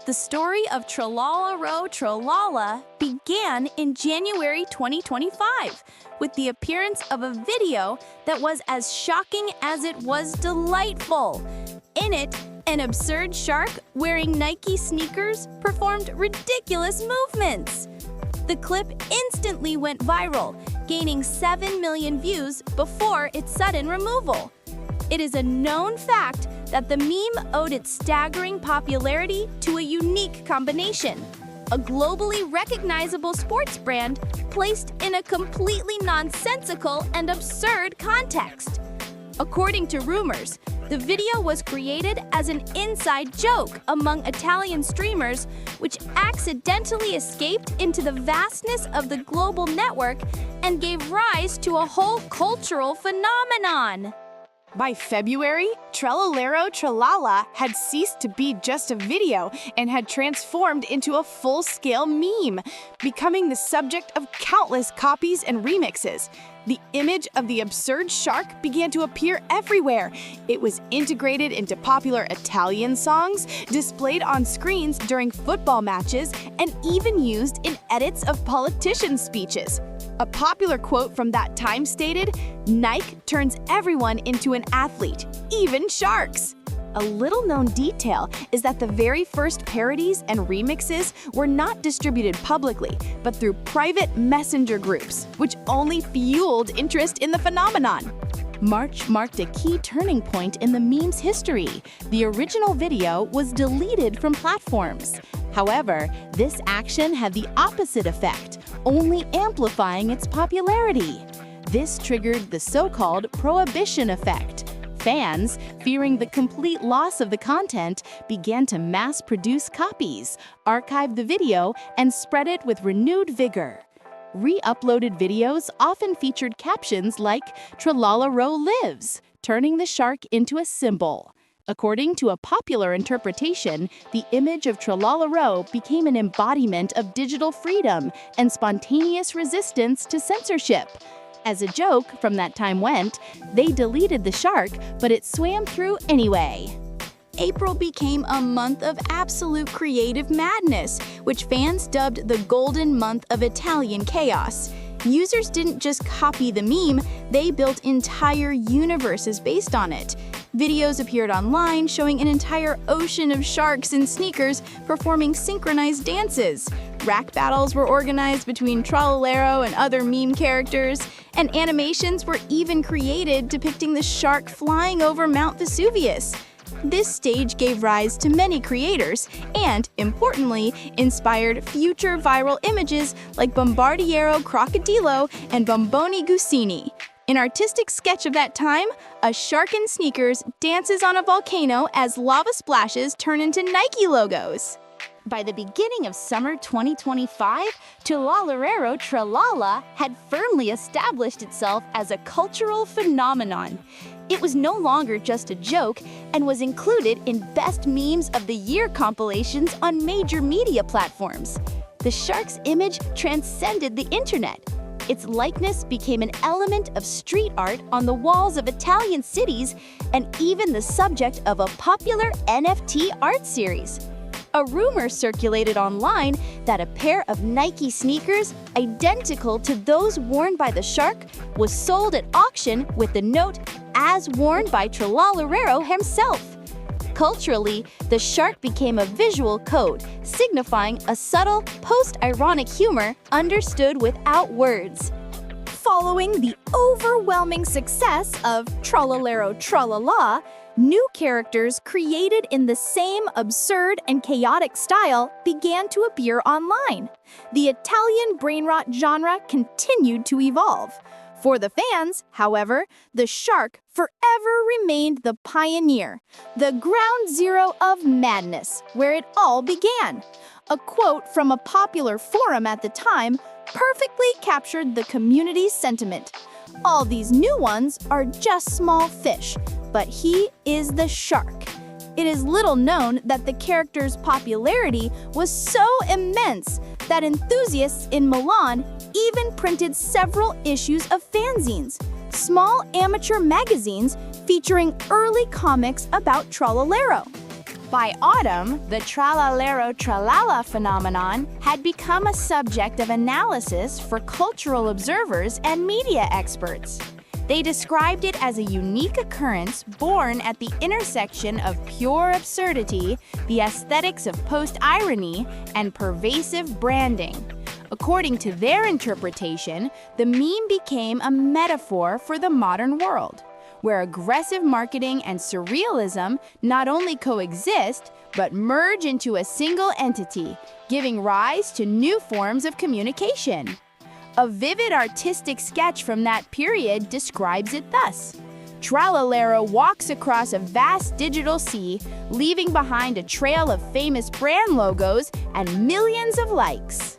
The story of Tralalerotralala began in January 2025 with the appearance of a video that was as shocking as it was delightful. In it, an absurd shark wearing Nike sneakers performed ridiculous movements. The clip instantly went viral, gaining 7 million views before its sudden removal. It is a known fact that the meme owed its staggering popularity to a unique combination: a globally recognizable sports brand placed in a completely nonsensical and absurd context. According to rumors, the video was created as an inside joke among Italian streamers, which accidentally escaped into the vastness of the global network and gave rise to a whole cultural phenomenon. By February, Tralalerotralala had ceased to be just a video and had transformed into a full-scale meme, becoming the subject of countless copies and remixes. The image of the absurd shark began to appear everywhere. It was integrated into popular Italian songs, displayed on screens during football matches, and even used in edits of politicians' speeches. A popular quote from that time stated, "Nike turns everyone into an athlete, even sharks." A little-known detail is that the very first parodies and remixes were not distributed publicly, but through private messenger groups, which only fueled interest in the phenomenon. March marked a key turning point in the meme's history. The original video was deleted from platforms. However, this action had the opposite effect, only amplifying its popularity. This triggered the so-called prohibition effect. Fans, fearing the complete loss of the content, began to mass-produce copies, archive the video, and spread it with renewed vigor. Re-uploaded videos often featured captions like "Tralalero lives," turning the shark into a symbol. According to a popular interpretation, the image of Tralalero became an embodiment of digital freedom and spontaneous resistance to censorship. As a joke from that time went, they deleted the shark, but it swam through anyway. April became a month of absolute creative madness, which fans dubbed the golden month of Italian chaos. Users didn't just copy the meme, they built entire universes based on it. Videos appeared online showing an entire ocean of sharks in sneakers performing synchronized dances. Rap battles were organized between Tralalero and other meme characters, and animations were even created depicting the shark flying over Mount Vesuvius. This stage gave rise to many creators and, importantly, inspired future viral images like bombardirocrocodilo and bomboni guccini. An artistic sketch of that time, a shark in sneakers dances on a volcano as lava splashes turn into Nike logos. By the beginning of summer 2025, Tralalerotralala had firmly established itself as a cultural phenomenon. It was no longer just a joke and was included in Best Memes of the Year compilations on major media platforms. The shark's image transcended the internet. Its likeness became an element of street art on the walls of Italian cities and even the subject of a popular NFT art series. A rumor circulated online that a pair of Nike sneakers identical to those worn by the shark was sold at auction with the note, "as worn by Tralalero himself." Culturally, the shark became a visual code, signifying a subtle, post-ironic humor understood without words. Following the overwhelming success of Tralalerotralala, new characters created in the same absurd and chaotic style began to appear online. The Italian Brainrot genre continued to evolve. For the fans, however, the shark forever remained the pioneer, the ground zero of madness, where it all began. A quote from a popular forum at the time perfectly captured the community's sentiment. "All these new ones are just small fish, but he is the shark." It is little known that the character's popularity was so immense that enthusiasts in Milan even printed several issues of fanzines, small amateur magazines featuring early comics about Tralalero. By autumn, the tralalerotralala phenomenon had become a subject of analysis for cultural observers and media experts. They described it as a unique occurrence born at the intersection of pure absurdity, the aesthetics of post-irony, and pervasive branding. According to their interpretation, the meme became a metaphor for the modern world, where aggressive marketing and surrealism not only coexist, but merge into a single entity, giving rise to new forms of communication. A vivid artistic sketch from that period describes it thus. Tralalero walks across a vast digital sea, leaving behind a trail of famous brand logos and millions of likes.